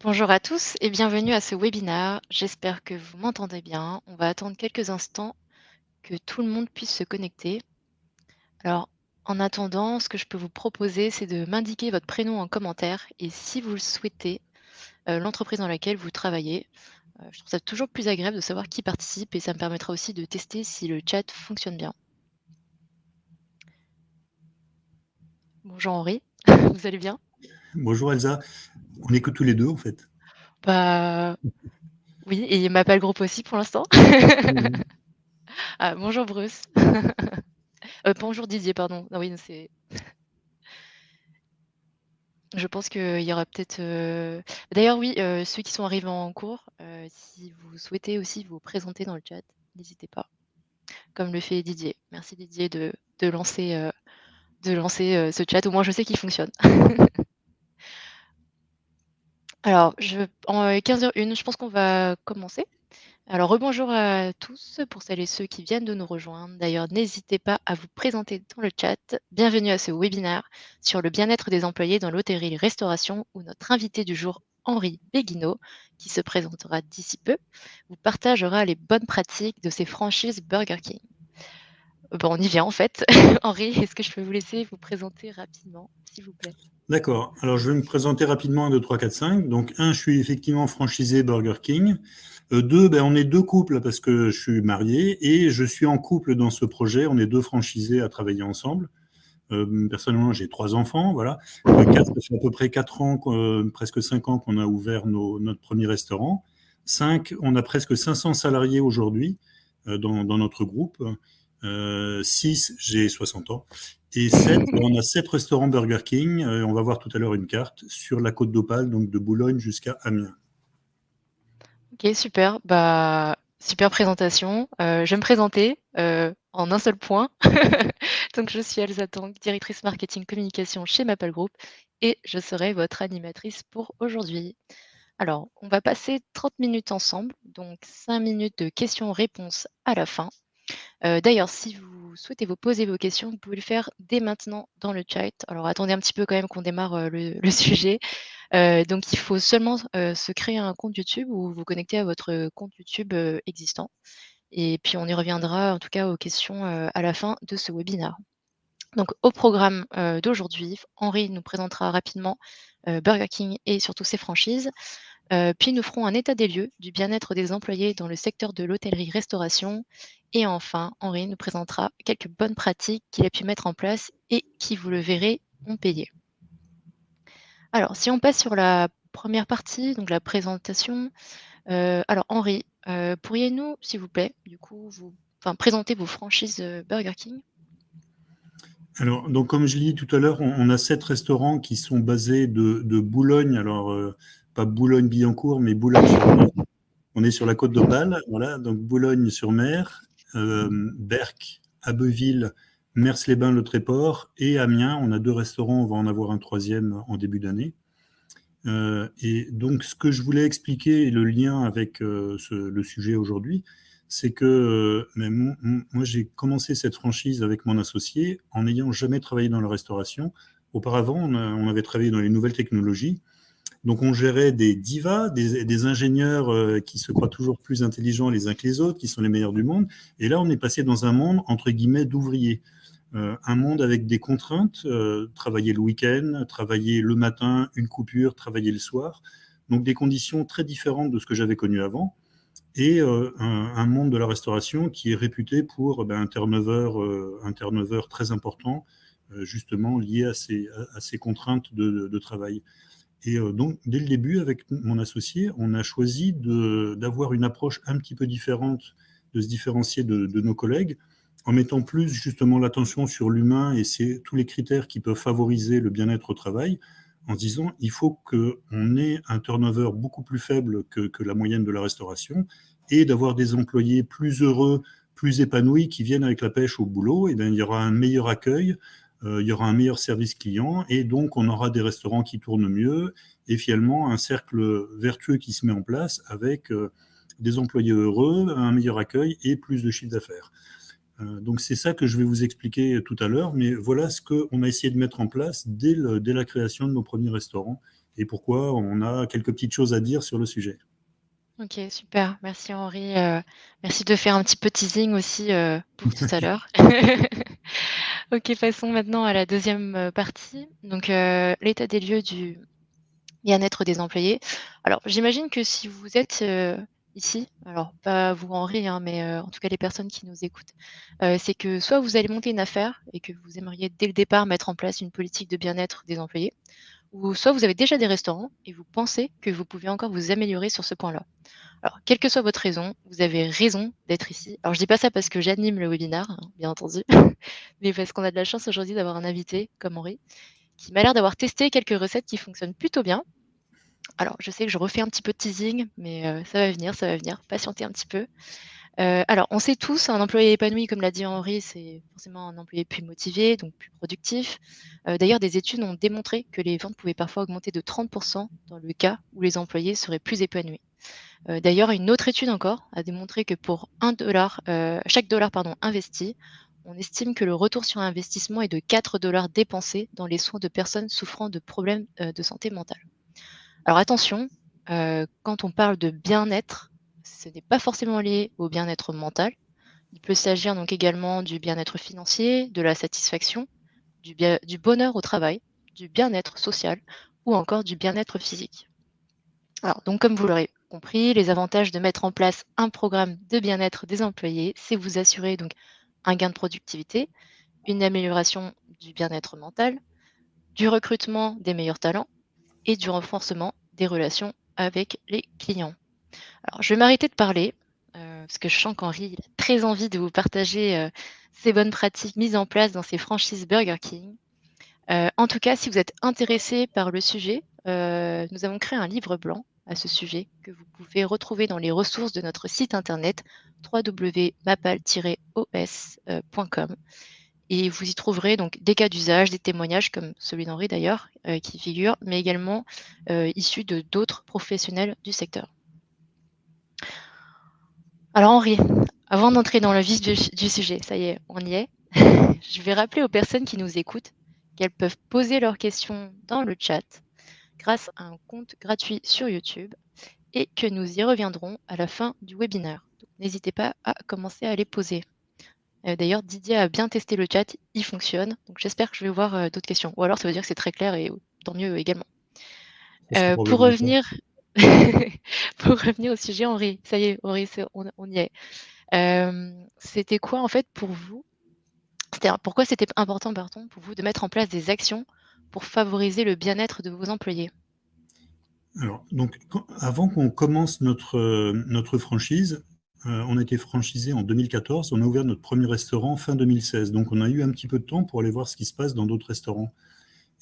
Bonjour à tous et bienvenue à ce webinaire. J'espère que vous m'entendez bien. On va attendre quelques instants que tout le monde puisse se connecter. Alors, en attendant, ce que je peux vous proposer, c'est de m'indiquer votre prénom en commentaire et si vous le souhaitez, l'entreprise dans laquelle vous travaillez. Je trouve ça toujours plus agréable de savoir qui participe et ça me permettra aussi de tester si le chat fonctionne bien. Bonjour Henri, vous allez bien? Bonjour Elsa, on n'est que tous les deux en fait. Bah oui, et il m'appelle groupe aussi pour l'instant. Mhm. Ah, bonjour Bruce. Bonjour Didier, pardon. Ah oui, c'est je pense qu'il y aura peut-être, d'ailleurs oui, ceux qui sont arrivés en cours, si vous souhaitez aussi vous présenter dans le chat, n'hésitez pas, comme le fait Didier. Merci Didier de lancer, ce chat, au moins je sais qu'il fonctionne. Alors en 15h01, je pense qu'on va commencer. Alors rebonjour à tous pour celles et ceux qui viennent de nous rejoindre. D'ailleurs, n'hésitez pas à vous présenter dans le chat. Bienvenue à ce webinaire sur le bien-être des employés dans l'hôtellerie-restauration où notre invité du jour, Henri Béguineau, qui se présentera d'ici peu, vous partagera les bonnes pratiques de ses franchises Burger King. Bon, on y vient en fait. Henri, est-ce que je peux vous laisser vous présenter rapidement, s'il vous plaît? D'accord, alors je vais me présenter rapidement 1, 2, 3, 4, 5. Donc 1, je suis effectivement franchisé Burger King. 2, ben, on est deux couples parce que je suis marié et je suis en couple dans ce projet. On est deux franchisés à travailler ensemble. Personnellement, j'ai 3 enfants, voilà. 4, ça fait à peu près 4 ans, presque 5 ans qu'on a ouvert notre premier restaurant. 5, on a presque 500 salariés aujourd'hui dans notre groupe. 6, j'ai 60 ans. Et 7, on a 7 restaurants Burger King. On va voir tout à l'heure une carte sur la côte d'Opale, donc de Boulogne jusqu'à Amiens. OK, super. Bah, super présentation. Je vais me présenter, en un seul point. Donc je suis Elsa Tang, directrice marketing communication chez Mappel Group et je serai votre animatrice pour aujourd'hui. Alors, on va passer 30 minutes ensemble, donc 5 minutes de questions-réponses à la fin. D'ailleurs, si vous souhaitez vous poser vos questions, vous pouvez le faire dès maintenant dans le chat. Alors attendez un petit peu quand même qu'on démarre, le sujet. Donc il faut seulement, se créer un compte YouTube ou vous connecter à votre compte YouTube, existant et puis on y reviendra en tout cas aux questions, à la fin de ce webinaire. Donc au programme, d'aujourd'hui, Henri nous présentera rapidement, Burger King et surtout ses franchises. Puis nous ferons un état des lieux du bien-être des employés dans le secteur de l'hôtellerie-restauration et enfin, Henri nous présentera quelques bonnes pratiques qu'il a pu mettre en place et qui, vous le verrez, ont payé. Alors, si on passe sur la première partie, donc la présentation, alors Henri, pourriez-nous, s'il vous plaît, du coup, présenter vos franchises, Burger King? Alors, donc, comme je l'ai dit tout à l'heure, on a 7 restaurants qui sont basés de Boulogne. Alors, pas Boulogne-Billancourt, mais Boulogne-sur-Mer. On est sur la côte d'Opale, voilà, donc Boulogne-sur-Mer, Berck, Abbeville, Mers-les-Bains, le Tréport et Amiens. On a 2 restaurants, on va en avoir un troisième en début d'année. Et donc, ce que je voulais expliquer et le lien avec le sujet aujourd'hui, c'est que moi, j'ai commencé cette franchise avec mon associé en n'ayant jamais travaillé dans la restauration. Auparavant, on avait travaillé dans les nouvelles technologies. Donc, on gérait des divas, des ingénieurs qui se croient toujours plus intelligents les uns que les autres, qui sont les meilleurs du monde. Et là, on est passé dans un monde, entre guillemets, d'ouvriers. Un monde avec des contraintes, travailler le week-end, travailler le matin, une coupure, travailler le soir. Donc, des conditions très différentes de ce que j'avais connu avant. Et un monde de la restauration qui est réputé pour un turnover très important, justement lié à ces contraintes de travail. Et donc, dès le début, avec mon associé, on a choisi d'avoir une approche un petit peu différente, de se différencier de nos collègues, en mettant plus justement l'attention sur l'humain et tous les critères qui peuvent favoriser le bien-être au travail, en se disant il faut qu'on ait un turnover beaucoup plus faible que la moyenne de la restauration et d'avoir des employés plus heureux, plus épanouis qui viennent avec la pêche au boulot. Et bien, il y aura un meilleur accueil, il y aura un meilleur service client et donc on aura des restaurants qui tournent mieux et finalement un cercle vertueux qui se met en place avec des employés heureux, un meilleur accueil et plus de chiffre d'affaires. Donc c'est ça que je vais vous expliquer tout à l'heure, mais voilà ce qu'on a essayé de mettre en place dès la création de nos premiers restaurants et pourquoi on a quelques petites choses à dire sur le sujet. OK, super. Merci Henri, merci de faire un petit peu teasing aussi, pour tout à l'heure. OK, passons maintenant à la deuxième partie, donc l'état des lieux du bien-être des employés. Alors, j'imagine que si vous êtes, ici, alors pas vous Henri, hein, mais en tout cas les personnes qui nous écoutent, c'est que soit vous allez monter une affaire et que vous aimeriez dès le départ mettre en place une politique de bien-être des employés, ou soit vous avez déjà des restaurants et vous pensez que vous pouvez encore vous améliorer sur ce point-là. Alors, quelle que soit votre raison, vous avez raison d'être ici. Alors, je dis pas ça parce que j'anime le webinaire, hein, bien entendu, mais parce qu'on a de la chance aujourd'hui d'avoir un invité comme Henri, qui m'a l'air d'avoir testé quelques recettes qui fonctionnent plutôt bien. Alors, je sais que je refais un petit peu de teasing, mais ça va venir, patientez un petit peu. Alors, on sait tous, un employé épanoui, comme l'a dit Henri, c'est forcément un employé plus motivé, donc plus productif. D'ailleurs, des études ont démontré que les ventes pouvaient parfois augmenter de 30 dans le cas où les employés seraient plus épanouis. D'ailleurs, une autre étude encore a démontré que pour 1 chaque dollar pardon, investi, on estime que le retour sur investissement est de 4 dépensés dans les soins de personnes souffrant de problèmes de santé mentale. Alors attention, quand on parle de bien-être, ce n'est pas forcément lié au bien-être mental. Il peut s'agir donc également du bien-être financier, de la satisfaction, du bonheur au travail, du bien-être social ou encore du bien-être physique. Alors, donc, comme vous l'aurez compris, les avantages de mettre en place un programme de bien-être des employés, c'est vous assurer donc un gain de productivité, une amélioration du bien-être mental, du recrutement des meilleurs talents et du renforcement des relations avec les clients. Alors, je vais m'arrêter de parler parce que je sens qu'Henri il a très envie de vous partager ces bonnes pratiques mises en place dans ses franchises Burger King. En tout cas, si vous êtes intéressé par le sujet, nous avons créé un livre blanc à ce sujet que vous pouvez retrouver dans les ressources de notre site internet www.mapal-os.com et vous y trouverez donc des cas d'usage, des témoignages comme celui d'Henri d'ailleurs, qui figurent, mais également, issus de d'autres professionnels du secteur. Alors Henri, avant d'entrer dans le vif du sujet, ça y est, on y est, je vais rappeler aux personnes qui nous écoutent qu'elles peuvent poser leurs questions dans le chat grâce à un compte gratuit sur YouTube et que nous y reviendrons à la fin du webinaire. Donc, n'hésitez pas à commencer à les poser. D'ailleurs, Didier a bien testé le chat, il fonctionne. Donc j'espère que je vais voir d'autres questions. Ou alors ça veut dire que c'est très clair et tant mieux également. Ça sera Pour probablement ça. revenir pour revenir au sujet, Henri, ça y est, Henri, on y est. C'était quoi en fait pour vous pourquoi c'était important pardon, pour vous de mettre en place des actions pour favoriser le bien-être de vos employés? Alors, donc, avant qu'on commence notre franchise, on a été franchisé en 2014, on a ouvert notre premier restaurant fin 2016. Donc, on a eu un petit peu de temps pour aller voir ce qui se passe dans d'autres restaurants.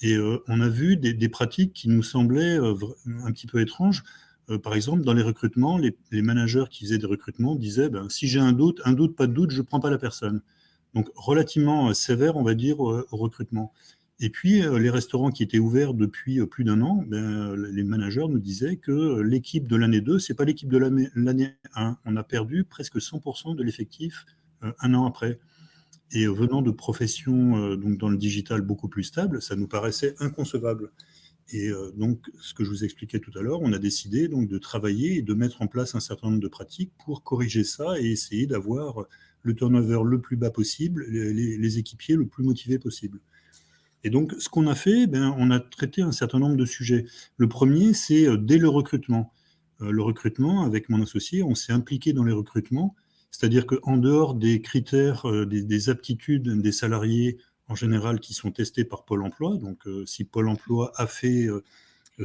Et on a vu des pratiques qui nous semblaient un petit peu étranges. Par exemple, dans les recrutements, les managers qui faisaient des recrutements disaient ben, si j'ai un doute, pas de doute, je ne prends pas la personne. Donc, relativement sévère, on va dire, au recrutement. Et puis, les restaurants qui étaient ouverts depuis plus d'un an, ben, les managers nous disaient que l'équipe de l'année 2, ce n'est pas l'équipe de l'année 1. On a perdu presque 100% de l'effectif un an après. Et venant de professions donc dans le digital beaucoup plus stables, ça nous paraissait inconcevable. Et donc, ce que je vous expliquais tout à l'heure, on a décidé donc de travailler et de mettre en place un certain nombre de pratiques pour corriger ça et essayer d'avoir le turnover le plus bas possible, les équipiers le plus motivés possible. Et donc, ce qu'on a fait, ben, on a traité un certain nombre de sujets. Le premier, c'est dès le recrutement. Le recrutement, avec mon associé, on s'est impliqué dans les recrutements, c'est-à-dire qu'en dehors des critères, des aptitudes des salariés en général qui sont testés par Pôle emploi, donc si Pôle emploi a fait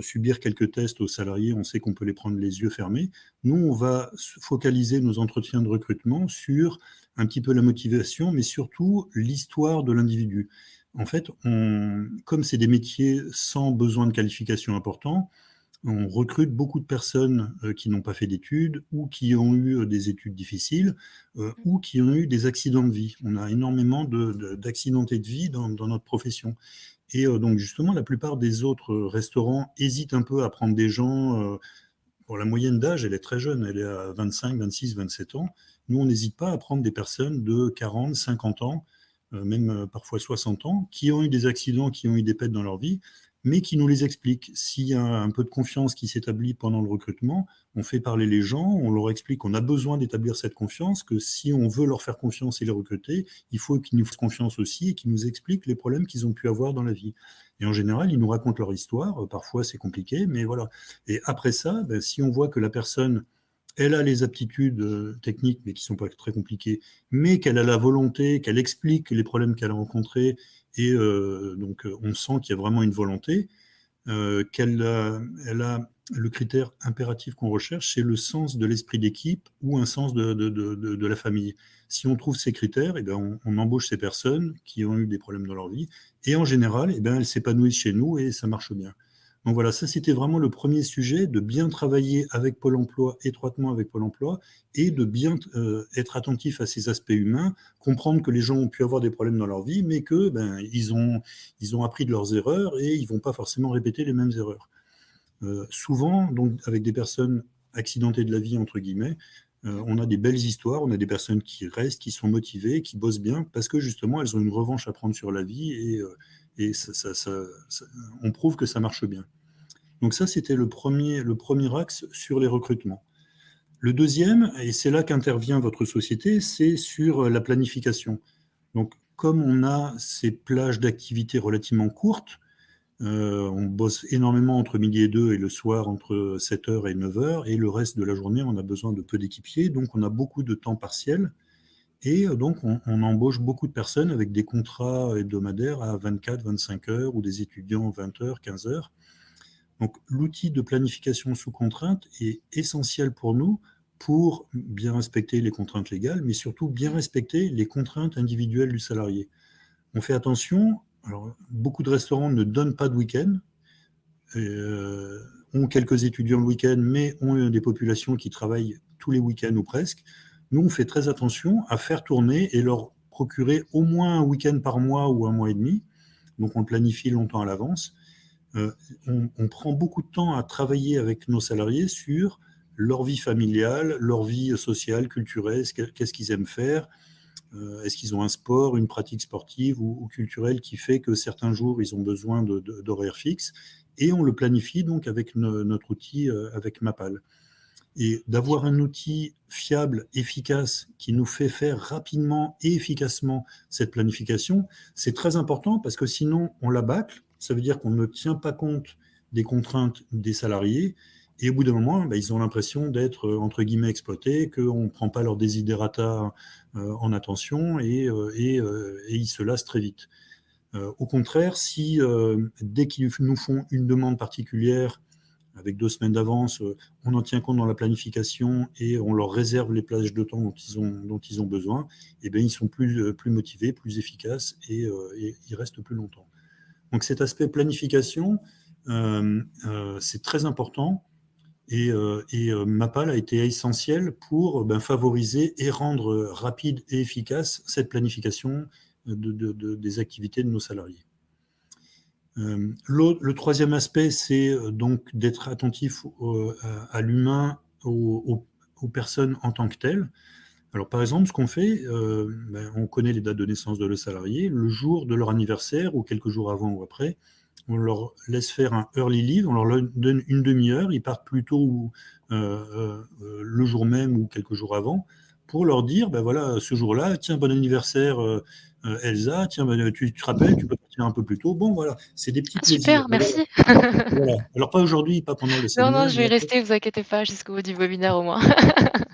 subir quelques tests aux salariés, on sait qu'on peut les prendre les yeux fermés. Nous, on va focaliser nos entretiens de recrutement sur un petit peu la motivation, mais surtout l'histoire de l'individu. En fait, comme c'est des métiers sans besoin de qualification important, on recrute beaucoup de personnes qui n'ont pas fait d'études ou qui ont eu des études difficiles ou qui ont eu des accidents de vie. On a énormément d'accidentés de vie dans notre profession. Et donc justement, la plupart des autres restaurants hésitent un peu à prendre des gens. Bon, la moyenne d'âge, elle est très jeune, elle est à 25, 26, 27 ans. Nous, on n'hésite pas à prendre des personnes de 40, 50 ans, même parfois 60 ans, qui ont eu des accidents, qui ont eu des pètes dans leur vie, mais qui nous les explique. S'il y a un peu de confiance qui s'établit pendant le recrutement, on fait parler les gens, on leur explique qu'on a besoin d'établir cette confiance, que si on veut leur faire confiance et les recruter, il faut qu'ils nous fassent confiance aussi et qu'ils nous expliquent les problèmes qu'ils ont pu avoir dans la vie. Et en général, ils nous racontent leur histoire, parfois c'est compliqué, mais voilà. Et après ça, ben, si on voit que la personne, elle a les aptitudes techniques, mais qui ne sont pas très compliquées, mais qu'elle a la volonté, qu'elle explique les problèmes qu'elle a rencontrés, et donc on sent qu'il y a vraiment une volonté, qu'elle a, elle a le critère impératif qu'on recherche, c'est le sens de l'esprit d'équipe ou un sens de la famille. Si on trouve ces critères, eh ben on embauche ces personnes qui ont eu des problèmes dans leur vie, et en général, eh ben elles s'épanouissent chez nous et ça marche bien. Donc voilà, ça c'était vraiment le premier sujet, de bien travailler avec Pôle emploi, étroitement avec Pôle emploi, et de bien être attentif à ces aspects humains, comprendre que les gens ont pu avoir des problèmes dans leur vie, mais que ben, ils ont appris de leurs erreurs et ils ne vont pas forcément répéter les mêmes erreurs. Souvent, donc, avec des personnes accidentées de la vie, entre guillemets, on a des belles histoires, on a des personnes qui restent, qui sont motivées, qui bossent bien, parce que justement, elles ont une revanche à prendre sur la vie, et on prouve que ça marche bien. Donc ça, c'était le premier axe sur les recrutements. Le deuxième, et c'est là qu'intervient votre société, c'est sur la planification. Donc, comme on a ces plages d'activité relativement courtes, on bosse énormément entre midi et 2 et le soir entre 7h et 9h, et le reste de la journée, on a besoin de peu d'équipiers, donc on a beaucoup de temps partiel, et donc on embauche beaucoup de personnes avec des contrats hebdomadaires à 24, 25 heures, ou des étudiants 20 heures, 15 heures. Donc l'outil de planification sous contrainte est essentiel pour nous pour bien respecter les contraintes légales, mais surtout bien respecter les contraintes individuelles du salarié. On fait attention, alors beaucoup de restaurants ne donnent pas de week-end, ont quelques étudiants le week-end, mais ont des populations qui travaillent tous les week-ends ou presque. Nous, on fait très attention à faire tourner et leur procurer au moins un week-end par mois ou un mois et demi. Donc on le planifie longtemps à l'avance. On prend beaucoup de temps à travailler avec nos salariés sur leur vie familiale, leur vie sociale, culturelle, qu'est-ce qu'ils aiment faire, est-ce qu'ils ont un sport, une pratique sportive ou culturelle qui fait que certains jours, ils ont besoin d'horaires fixes, et on le planifie donc avec notre outil, avec Mapal. Et d'avoir un outil fiable, efficace, qui nous fait faire rapidement et efficacement cette planification, c'est très important, parce que sinon, on la bâcle. Ça veut dire qu'on ne tient pas compte des contraintes des salariés, et au bout d'un moment, ils ont l'impression d'être, entre guillemets, exploités, qu'on ne prend pas leurs desiderata en attention, et ils se lassent très vite. Au contraire, si dès qu'ils nous font une demande particulière, avec 2 semaines d'avance, on en tient compte dans la planification et on leur réserve les plages de temps dont ils ont besoin, et bien ils sont plus motivés, plus efficaces, et ils restent plus longtemps. Donc cet aspect planification, c'est très important, et Mapal a été essentiel pour favoriser et rendre rapide et efficace cette planification des activités de nos salariés. Le troisième aspect, c'est donc d'être attentif à l'humain, aux personnes en tant que telles. Alors par exemple, ce qu'on fait, on connaît les dates de naissance de nos salariés, le jour de leur anniversaire ou quelques jours avant ou après, on leur laisse faire un early leave, on leur donne une demi-heure, ils partent plus tôt le jour même ou quelques jours avant, pour leur dire, voilà, ce jour-là, tiens, bon anniversaire Elsa, tiens, tu te rappelles, tu peux partir un peu plus tôt. Bon, voilà, c'est des petits Ah plaisirs. super, merci. Voilà. Alors pas aujourd'hui, pas pendant le Non, non, séminaire, je mais vais après. rester, vous inquiétez pas, jusqu'au bout du webinaire au moins.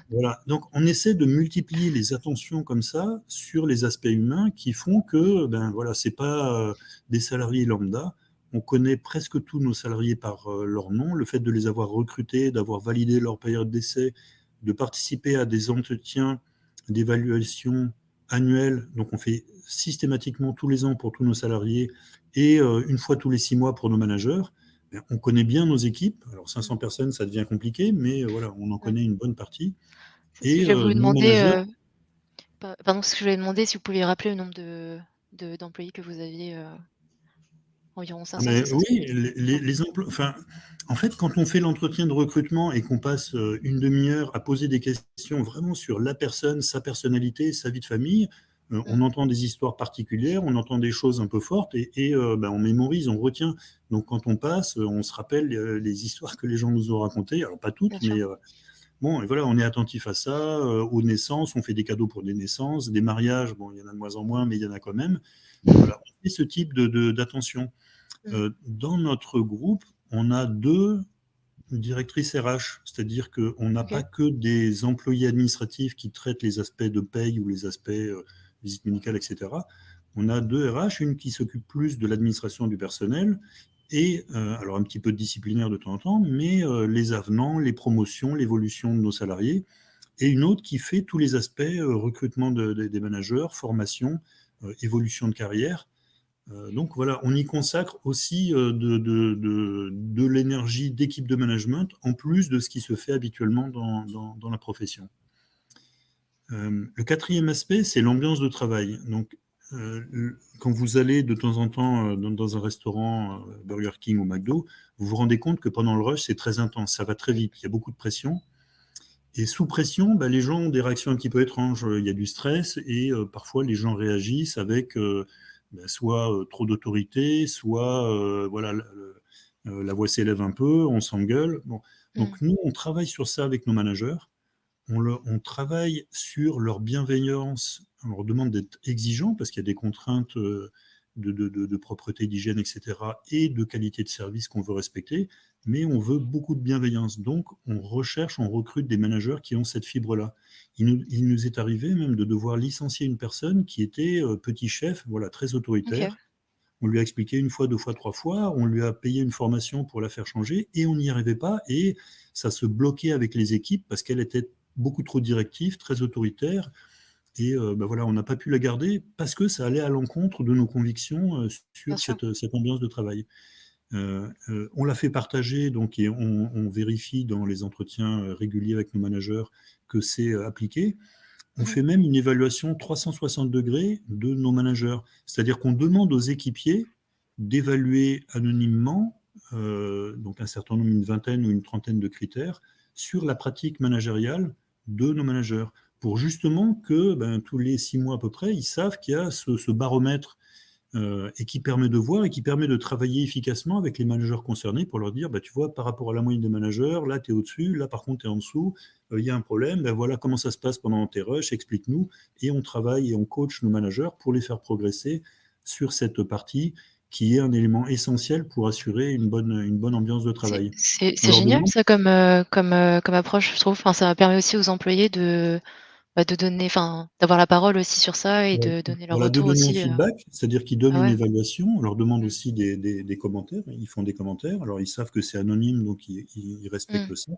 Voilà. Donc on essaie de multiplier les attentions comme ça sur les aspects humains qui font que, voilà, c'est pas des salariés lambda. On connaît presque tous nos salariés par leur nom. Le fait de les avoir recrutés, d'avoir validé leur période d'essai, de participer à des entretiens d'évaluation annuels. Donc on fait systématiquement tous les ans pour tous nos salariés, et une fois tous les 6 mois pour nos managers. On connaît bien nos équipes. Alors 500 personnes, ça devient compliqué, mais voilà, on en connaît une bonne partie. C'est ce que Et je vais vous nos demander, managers. pardon, ce que je voulais demander, si vous pouviez rappeler le nombre d'employés que vous aviez, environ 500, c'est ça ce que Oui, vous disiez? Ouais. enfin, en fait, quand on fait l'entretien de recrutement et qu'on passe une demi-heure à poser des questions vraiment sur la personne, sa personnalité, sa vie de famille, Mmh. On entend des histoires particulières, on entend des choses un peu fortes on mémorise, on retient. Donc quand on passe, on se rappelle les histoires que les gens nous ont racontées. Alors pas toutes, Bien sûr. mais bon, et voilà, on est attentif à ça. Aux naissances, on fait des cadeaux pour des naissances, des mariages. Bon, il y en a de moins en moins, mais il y en a quand même. Voilà, on fait ce type d'attention. Mmh. Dans notre groupe, on a 2 directrices RH, c'est-à-dire qu'on n'a OK. pas que des employés administratifs qui traitent les aspects de paye ou les aspects visite médicale, etc. On a 2 RH, une qui s'occupe plus de l'administration du personnel et alors un petit peu de disciplinaire de temps en temps, mais les avenants, les promotions, l'évolution de nos salariés, et une autre qui fait tous les aspects recrutement des managers, formation, évolution de carrière. Donc voilà, on y consacre aussi de l'énergie d'équipe de management, en plus de ce qui se fait habituellement dans la profession. Le quatrième aspect, c'est l'ambiance de travail. Donc, quand vous allez de temps en temps dans un restaurant, Burger King ou McDo, vous vous rendez compte que pendant le rush, c'est très intense, ça va très Mmh. vite, il y a beaucoup de pression. Et sous pression, bah, les gens ont des réactions un petit peu étranges. Il y a du stress et parfois les gens réagissent avec soit trop d'autorité, soit voilà, la voix s'élève un peu, on s'engueule. Bon. Mmh. Donc nous, on travaille sur ça avec nos managers. On travaille sur leur bienveillance. On leur demande d'être exigeants parce qu'il y a des contraintes de propreté, d'hygiène, etc. et de qualité de service qu'on veut respecter, mais on veut beaucoup de bienveillance. Donc, on recherche, on recrute des managers qui ont cette fibre-là. Il nous est arrivé même de devoir licencier une personne qui était petit chef, voilà, très OK. autoritaire. On lui a expliqué une fois, deux fois, trois fois, on lui a payé une formation pour la faire changer et on n'y arrivait pas et ça se bloquait avec les équipes parce qu'elle était beaucoup trop directive, très autoritaire et voilà, on n'a pas pu la garder parce que ça allait à l'encontre de nos convictions Bien sur sûr. cette ambiance de travail. On l'a fait partager donc et on vérifie dans les entretiens réguliers avec nos managers que c'est appliqué. On Mmh. fait même une évaluation 360 degrés de nos managers. C'est-à-dire qu'on demande aux équipiers d'évaluer anonymement, donc un certain nombre, une vingtaine ou une trentaine de critères, sur la pratique managériale de nos managers, pour justement que tous les 6 mois à peu près, ils savent qu'il y a ce baromètre et qui permet de voir et qui permet de travailler efficacement avec les managers concernés pour leur dire, tu vois, par rapport à la moyenne des managers, là, tu es au-dessus, là, par contre, tu es en dessous, il y a un problème, voilà comment ça se passe pendant tes rushs, explique-nous, et on travaille et on coach nos managers pour les faire progresser sur cette partie qui est un élément essentiel pour assurer une bonne ambiance de C'est travail. c'est On c'est leur génial demande ça comme approche, je trouve. Enfin, ça permet aussi aux employés de donner enfin, d'avoir la parole aussi sur ça et de donner leur voilà, de retour donner un aussi, feedback, c'est-à-dire qu'ils donnent ah une ouais. évaluation, on leur demande Mmh. aussi des commentaires, ils font des commentaires, alors ils savent que c'est anonyme, donc ils Mmh. respectent ça.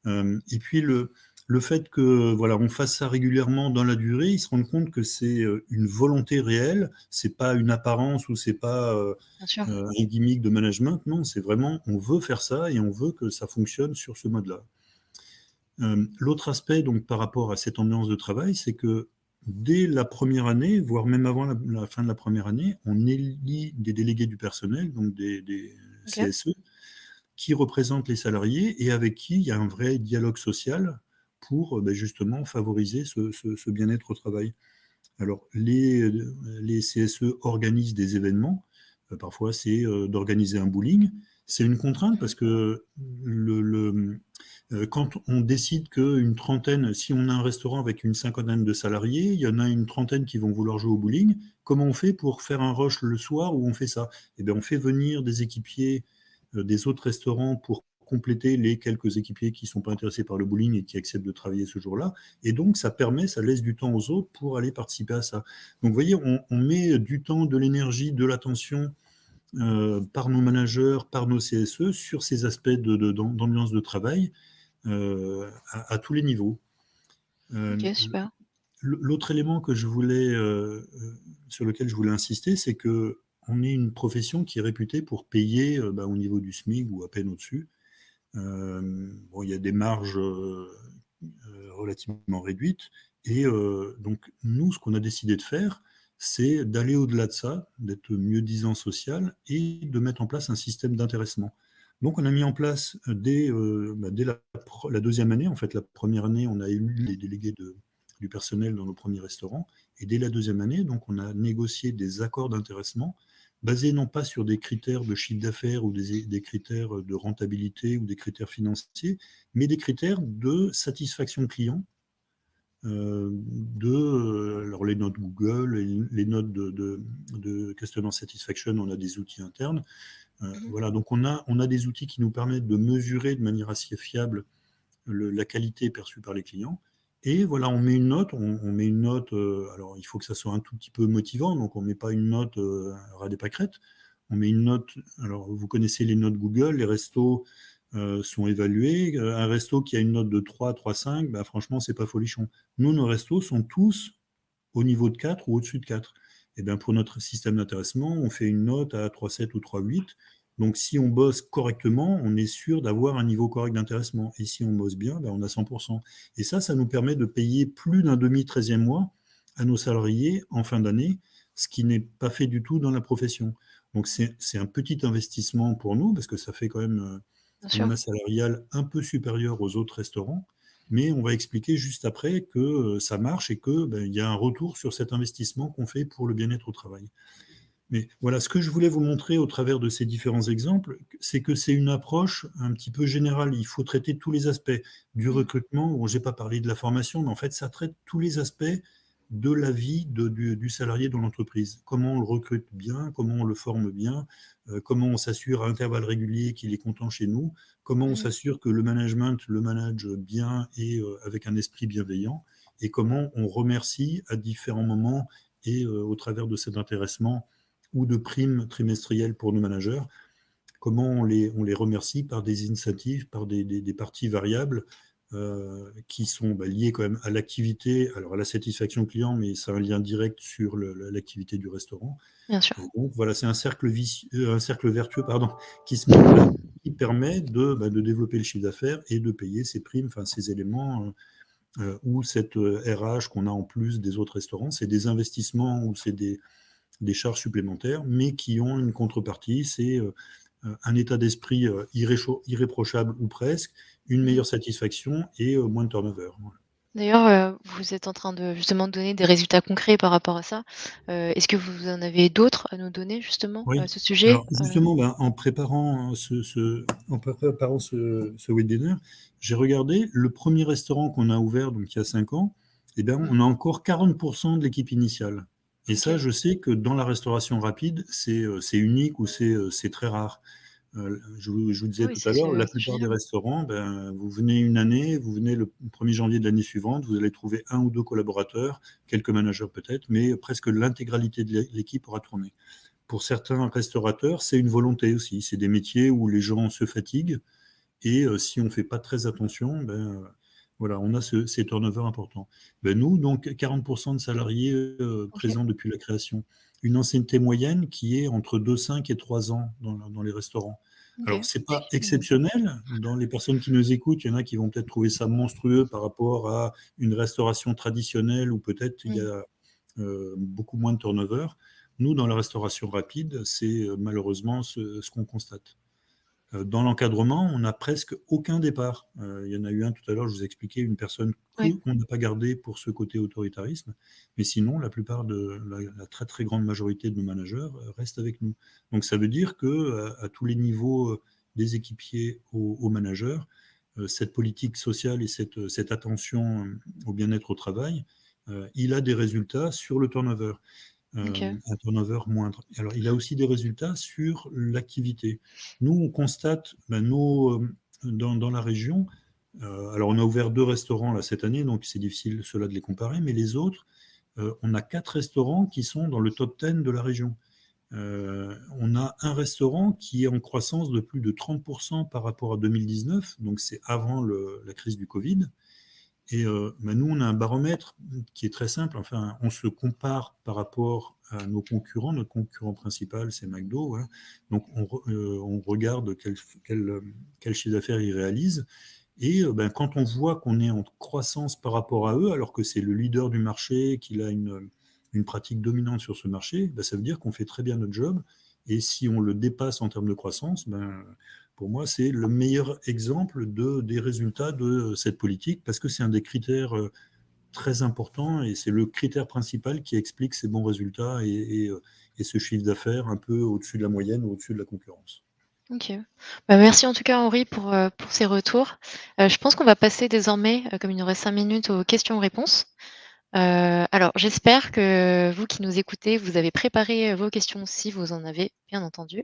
Et puis le fait que voilà, on fasse ça régulièrement dans la durée, ils se rendent compte que c'est une volonté réelle, c'est pas une apparence ou c'est pas Bien sûr. un gimmick de management, non, c'est vraiment on veut faire ça et on veut que ça fonctionne sur ce mode-là. L'autre aspect, donc, par rapport à cette ambiance de travail, c'est que dès la première année, voire même avant la fin de la première année, on élit des délégués du personnel, donc des OK. CSE, qui représentent les salariés et avec qui il y a un vrai dialogue social pour justement favoriser ce bien-être au travail. Alors, les CSE organisent des événements. Parfois, c'est d'organiser un bowling. C'est une contrainte Mmh. parce que quand on décide qu'une trentaine, si on a un restaurant avec une cinquantaine de salariés, il y en a une trentaine qui vont vouloir jouer au bowling, comment on fait pour faire un rush le soir où on fait ça? Eh bien, on fait venir des équipiers des autres restaurants pour compléter les quelques équipiers qui ne sont pas intéressés par le bowling et qui acceptent de travailler ce jour-là. Et donc, ça permet, ça laisse du temps aux autres pour aller participer à ça. Donc, vous voyez, on met du temps, de l'énergie, de l'attention par nos managers, par nos CSE sur ces aspects d'ambiance de travail à tous les niveaux. OK, super. L'autre élément que je voulais, sur lequel je voulais insister, c'est que on est une profession qui est réputée pour payer au niveau du SMIC ou à peine au-dessus. Bon, il y a des marges relativement réduites. Et donc, nous, ce qu'on a décidé de faire, c'est d'aller au-delà de ça, d'être mieux-disant social et de mettre en place un système d'intéressement. Donc, on a mis en place dès la deuxième année, en fait, la première année, on a élu les délégués du personnel dans nos premiers restaurants. Et dès la deuxième année, donc, on a négocié des accords d'intéressement basés non pas sur des critères de chiffre d'affaires ou des critères de rentabilité ou des critères financiers, mais des critères de satisfaction client, alors les notes Google, les notes de Customer Satisfaction, on a des outils internes. Voilà, donc on a des outils qui nous permettent de mesurer de manière assez fiable la qualité perçue par les clients. Et voilà, on met une note, met une note, alors il faut que ça soit un tout petit peu motivant, donc on ne met pas une note ras des pâquerettes, on met une note, alors vous connaissez les notes Google, les restos sont évalués, un resto qui a une note de 3, 3,5, bah, franchement, c'est pas folichon. Nous, nos restos sont tous au niveau de 4 ou au-dessus de 4. Et bien pour notre système d'intéressement, on fait une note à 3,7 ou 3,8. Donc si on bosse correctement, on est sûr d'avoir un niveau correct d'intéressement. Et si on bosse bien, ben on a 100%. Et ça nous permet de payer plus d'un demi-13e mois à nos salariés en fin d'année, ce qui n'est pas fait du tout dans la profession. Donc c'est un petit investissement pour nous, parce que ça fait quand même Bien une sûr. masse salariale un peu supérieure aux autres restaurants. Mais on va expliquer juste après que ça marche et que il y a un retour sur cet investissement qu'on fait pour le bien-être au travail. Mais voilà, ce que je voulais vous montrer au travers de ces différents exemples, c'est que c'est une approche un petit peu générale. Il faut traiter tous les aspects du Mmh. recrutement. Bon, j'ai pas parlé de la formation, mais en fait, ça traite tous les aspects de la vie du salarié dans l'entreprise. Comment on le recrute bien, comment on le forme bien, comment on s'assure à intervalles réguliers qu'il est content chez nous, comment on Mmh. s'assure que le management le manage bien et avec un esprit bienveillant, et comment on remercie à différents moments et au travers de cet intéressement ou de primes trimestrielles pour nos managers, comment on les remercie par des incentives, par des parties variables qui sont liées quand même à l'activité, alors à la satisfaction client, mais ça a un lien direct sur l'activité du restaurant. Bien sûr. Et donc voilà, c'est un cercle vertueux pardon, qui se met en place, qui permet de développer le chiffre d'affaires et de payer ces primes, enfin ces éléments ou cette RH qu'on a en plus des autres restaurants. C'est des investissements ou c'est des charges supplémentaires, mais qui ont une contrepartie, c'est un état d'esprit irréprochable ou presque, une Mmh. meilleure satisfaction et moins de turnover. Voilà. D'ailleurs, vous êtes en train de justement donner des résultats concrets par rapport à ça. Est-ce que vous en avez d'autres à nous donner justement à Oui, ce sujet? alors justement, en préparant ce webinaire, j'ai regardé le premier restaurant qu'on a ouvert donc il y a 5 ans, eh bien, Mmh. on a encore 40% de l'équipe initiale. Et ça, OK. je sais que dans la restauration rapide, c'est unique ou c'est très rare. Je vous disais Oui, tout à l'heure, la c'est plupart des génial. restaurants, vous venez une année, vous venez le 1er janvier de l'année suivante, vous allez trouver un ou deux collaborateurs, quelques managers peut-être, mais presque l'intégralité de l'équipe aura tourné. Pour certains restaurateurs, c'est une volonté aussi. C'est des métiers où les gens se fatiguent et si on ne fait pas très attention, voilà, on a ces turnovers importants. Nous, donc 40% de salariés OK. présents depuis la création. Une ancienneté moyenne qui est entre 2,5 et 3 ans dans les restaurants. Alors, OK. c'est pas Mmh. exceptionnel. Dans les personnes qui nous écoutent, il y en a qui vont peut-être trouver ça monstrueux par rapport à une restauration traditionnelle où peut-être il y Mmh. a beaucoup moins de turnover. Nous, dans la restauration rapide, c'est malheureusement ce qu'on constate. Dans l'encadrement, on n'a presque aucun départ. Il y en a eu un tout à l'heure, je vous ai expliqué, une personne Ouais. qu'on n'a pas gardée pour ce côté autoritarisme. Mais sinon, la plupart de la très très grande majorité de nos managers restent avec nous. Donc ça veut dire que à tous les niveaux des équipiers aux managers, cette politique sociale et cette attention au bien-être au travail, il a des résultats sur le turnover, OK. un turnover moindre. Alors, il a aussi des résultats sur l'activité. Nous, on constate dans la région, alors on a ouvert 2 restaurants là, cette année, donc c'est difficile cela de les comparer, mais les autres, on a 4 restaurants qui sont dans le top 10 de la région. On a un restaurant qui est en croissance de plus de 30% par rapport à 2019, donc c'est avant la crise du Covid. Et nous, on a un baromètre qui est très simple. Enfin, on se compare par rapport à nos concurrents. Notre concurrent principal, c'est McDo. Hein. Donc, on regarde quel chiffre d'affaires ils réalisent. Et quand on voit qu'on est en croissance par rapport à eux, alors que c'est le leader du marché, qu'il a une pratique dominante sur ce marché, ça veut dire qu'on fait très bien notre job. Et si on le dépasse en termes de croissance, pour moi, c'est le meilleur exemple des résultats de cette politique, parce que c'est un des critères très important et c'est le critère principal qui explique ces bons résultats et ce chiffre d'affaires un peu au-dessus de la moyenne ou au-dessus de la concurrence. OK. Bah, merci en tout cas Henri pour ces retours. Je pense qu'on va passer désormais, comme il nous reste 5 minutes, aux questions-réponses. Alors j'espère que vous qui nous écoutez, vous avez préparé, vos questions si vous en avez, bien entendu.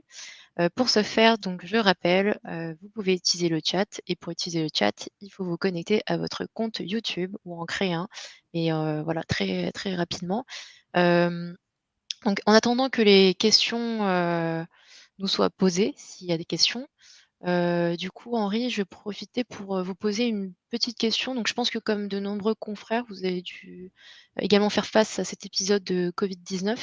Pour ce faire, donc je rappelle, vous pouvez utiliser le chat et pour utiliser le chat, il faut vous connecter à votre compte YouTube ou en créer un et voilà très, très rapidement. Hem, donc en attendant que les questions, nous soient posées, s'il y a des questions, du coup Henri, je vais profiter pour, vous poser une petite question. Donc je pense que comme de nombreux confrères, vous avez dû également faire face à cet épisode de Covid-19.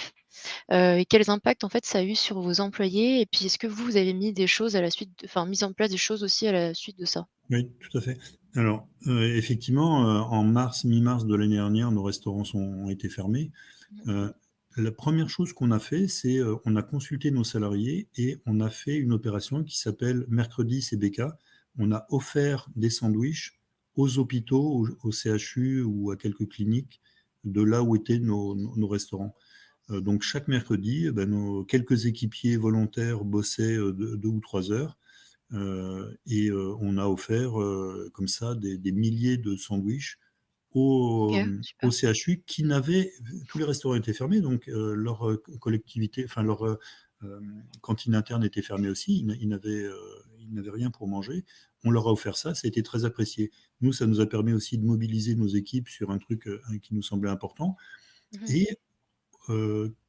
Et quels impacts en fait ça a eu sur vos employés? Et puis est-ce que vous avez mis des choses à la suite mis en place des choses aussi à la suite de ça? Oui, tout à fait. Alors, effectivement, en mars, mi-mars de l'année dernière, nos restaurants ont été fermés. Mmh. Heu, la première chose qu'on a fait, c'est, on a consulté nos salariés et on a fait une opération qui s'appelle Mercredi CBK. On a offert des sandwichs aux hôpitaux, au CHU ou à quelques cliniques de là où étaient nos restaurants. Donc chaque mercredi, nos quelques équipiers volontaires bossaient, 2 ou 3 heures, et on a offert, comme ça des milliers de sandwichs OK, au super. CHU qui n'avaient tous les restaurants étaient fermés, donc leur, collectivité, enfin leur, cantine interne était fermée aussi. Ils n'avaient rien pour manger. On leur a offert ça, ça a été très apprécié. Nous, ça nous a permis aussi de mobiliser nos équipes sur un truc, qui nous semblait important Mmh. et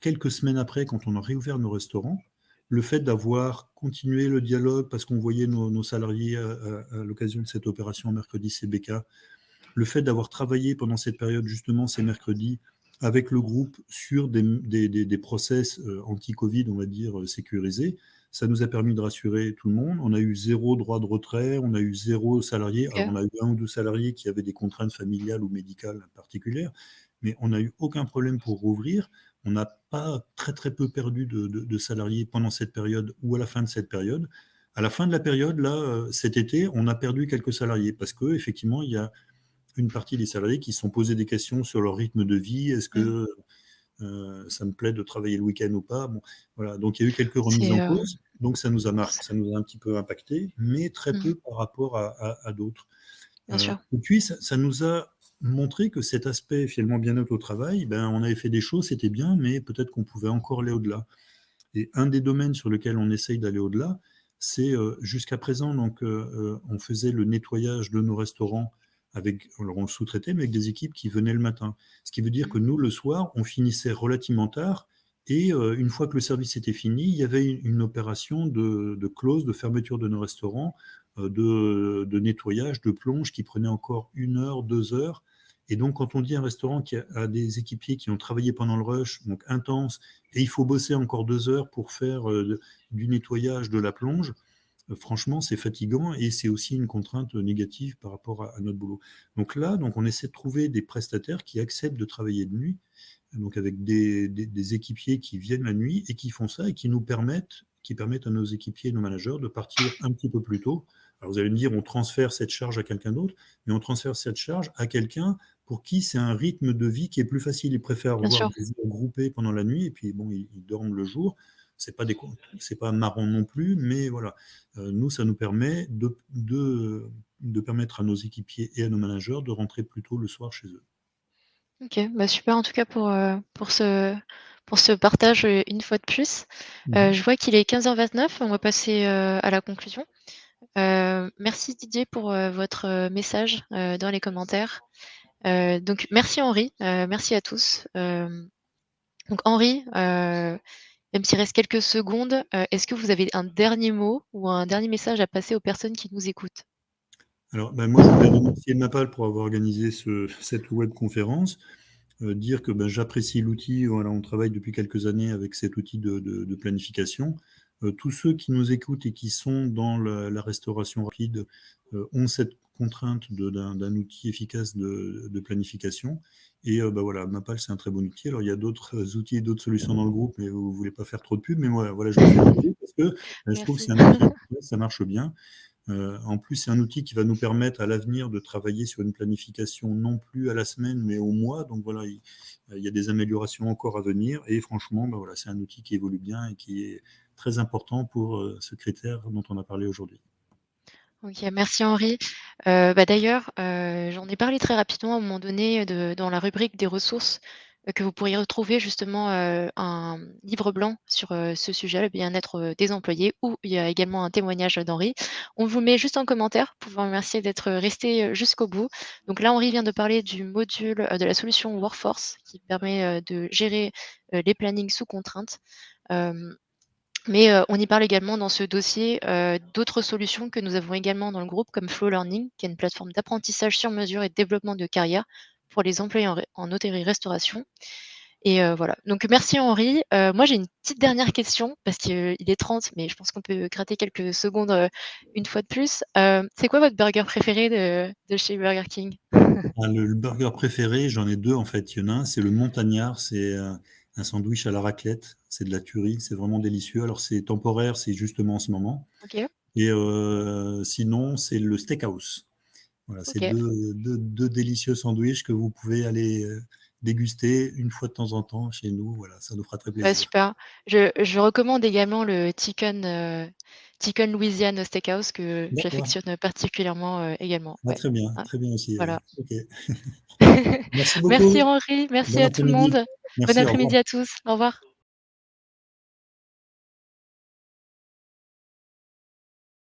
quelques semaines après, quand on a réouvert nos restaurants, le fait d'avoir continué le dialogue parce qu'on voyait nos salariés à l'occasion de cette opération Mercredi CBK, le fait d'avoir travaillé pendant cette période, justement, ces mercredis, avec le groupe sur des process anti-Covid, on va dire, sécurisés, ça nous a permis de rassurer tout le monde. On a eu 0 droit de retrait, on a eu 0 salarié. Alors, OK, on a eu 1 ou 2 salariés qui avaient des contraintes familiales ou médicales particulières, mais on n'a eu aucun problème pour rouvrir. On n'a pas très, très peu perdu de salariés pendant cette période ou à la fin de cette période. À la fin de la période, là, cet été, on a perdu quelques salariés parce qu'effectivement, il y a une partie des salariés qui se sont posés des questions sur leur rythme de vie. Est-ce mmh. que ça me plaît de travailler le week-end ou pas? Bon, voilà. Donc il y a eu quelques remises C'est, en cause. Donc c ça nous a un petit peu impacté, mais très mmh, peu par rapport à d'autres. bien sûr. Et puis ça nous a montré que cet aspect finalement bien-être au travail, ben, on avait fait des choses, c'était bien, mais peut-être qu'on pouvait encore aller au-delà. Et un des domaines sur lequel on essaye d'aller au-delà, c'est jusqu'à présent, donc, on faisait le nettoyage de nos restaurants avec, alors on le sous-traitait, mais avec des équipes qui venaient le matin. Ce qui veut dire que Mmh. nous, le soir, on finissait relativement tard et une fois que le service était fini, il y avait une opération de close, de fermeture de nos restaurants, de nettoyage, de plonge qui prenait encore 1 heure, 2 heures. Et donc, quand on dit un restaurant qui a des équipiers qui ont travaillé pendant le rush, donc intense, et il faut bosser encore 2 heures pour faire du nettoyage, de la plonge, franchement, c'est fatigant et c'est aussi une contrainte négative par rapport à notre boulot. Donc là, donc on essaie de trouver des prestataires qui acceptent de travailler de nuit, donc avec des équipiers qui viennent la nuit et qui font ça et qui permettent à nos équipiers et nos managers de partir un petit peu plus tôt. Alors vous allez me dire, on transfère cette charge à quelqu'un d'autre, mais on transfère cette charge à quelqu'un pour qui c'est un rythme de vie qui est plus facile. Ils préfèrent Bien avoir sûr, des heures groupées pendant la nuit et puis bon, ils dorment le jour. C'est pas marrant non plus, mais voilà. Nous, ça nous permet de permettre à nos équipiers et à nos managers de rentrer plus tôt le soir chez eux. OK, bah, super en tout cas pour ce partage, une fois de plus. Mmh. Je vois qu'il est 15h29, on va passer, à la conclusion. Merci Didier pour, votre, message, dans les commentaires. Donc merci Henri, merci à tous. Donc Henri, même s'il reste quelques secondes, est-ce que vous avez un dernier mot ou un dernier message à passer aux personnes qui nous écoutent? Alors, moi, je voulais remercier Mapal pour avoir organisé cette webconférence, dire que, j'apprécie l'outil. Voilà, on travaille depuis quelques années avec cet outil de planification. Tous ceux qui nous écoutent et qui sont dans la restauration rapide, ont cette contrainte d'un outil efficace de planification et voilà, Mapal, c'est un très bon outil. Alors il y a d'autres outils et d'autres solutions dans le groupe, mais vous voulez pas faire trop de pub, mais moi, voilà, je le fais pour vous parce que, je trouve que Merci. c'est un outil efficace, ça marche bien. En plus, c'est un outil qui va nous permettre à l'avenir de travailler sur une planification non plus à la semaine, mais au mois. Donc voilà, il y a des améliorations encore à venir. Et franchement, voilà, c'est un outil qui évolue bien et qui est très important pour ce critère dont on a parlé aujourd'hui. OK, merci Henri. D'ailleurs, j'en ai parlé très rapidement à un moment donné dans la rubrique des ressources, que vous pourriez retrouver justement, un livre blanc sur, ce sujet, le bien-être, des employés, où il y a également un témoignage d'Henri. On vous met juste en commentaire pour vous remercier d'être resté, jusqu'au bout. Donc là, Henri vient de parler du module, de la solution Workforce qui permet, de gérer, les plannings sous contrainte. Hem Mais, on y parle également dans ce dossier, d'autres solutions que nous avons également dans le groupe comme Flow Learning, qui est une plateforme d'apprentissage sur mesure et de développement de carrière pour les employés en hôtellerie-restauration et voilà. Donc merci Henri. Moi j'ai une petite dernière question parce qu'il est 30, mais je pense qu'on peut gratter quelques secondes, une fois de plus. C'est quoi votre burger préféré de chez Burger King? Ah, le burger préféré, j'en ai deux en fait. Il y en a un, c'est le Montagnard, c'est un sandwich à la raclette, c'est de la tuerie, c'est vraiment délicieux. Alors c'est temporaire, c'est justement en ce moment. OK, Et sinon, c'est le Steakhouse. Voilà, c'est OK. deux délicieux sandwichs que vous pouvez aller déguster une fois de temps en temps chez nous. Voilà, ça nous fera très Bah, plaisir. super. Je recommande également le Chicken Louisiane Steakhouse que D'accord. j'affectionne particulièrement, également, Ah, ouais. Ah, très bien aussi. voilà. Ok. Merci Merci beaucoup. Henri, merci Bon à tout le après-midi. monde. Bon Merci, au revoir. après-midi à tous. Au revoir.